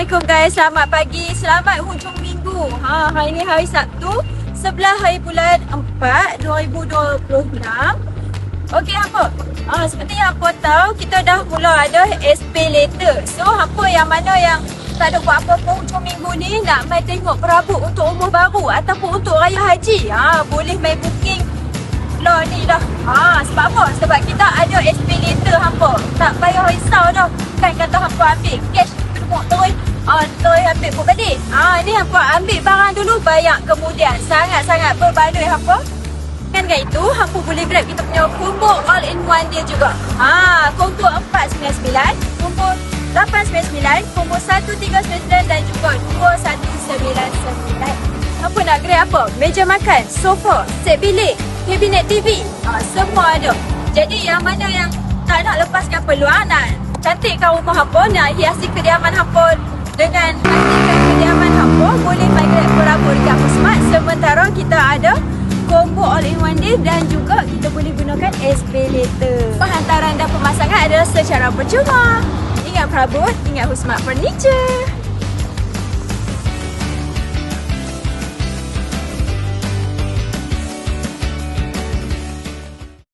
Assalamualaikum guys, selamat pagi, selamat hujung minggu. Hari ni hari Sabtu, 11 hari bulan 4, 2026. Okey hampa, seperti yang hampa tahu, kita dah mula ada SP later. So hampa yang mana yang tak ada buat apa-apa hujung minggu ni, nak mai tengok perabot untuk umur baru ataupun untuk raya haji, boleh mai booking lah ni dah. Sebab apa? Sebab kita ada SP later hampa. Tak payah risau dah. Kan kata hampa ambil cash terus ambil pun balik. Ni hampa ambil barang dulu, bayar kemudian. Sangat-sangat berbaloi hampa. Kan itu hampa boleh grab kita punya combo all in one dia juga. Combo 499, combo 899, combo 139 dan juga 2199. Hampa nak grab apa? Meja makan, sofa, set bilik, kabinet TV, semua ada. Jadi yang mana yang tak nak lepaskan peluang, nak cantikkan rumah hampa, nak hiasi kediaman hampa dengan cantikkan kediaman hampa, boleh migrate perabot dekat Pusmat. Sementara kita ada combo all in one day dan juga kita boleh gunakan SP later. Penghantaran dan pemasangan adalah secara percuma. Ingat perabot, ingat Pusmat Furniture.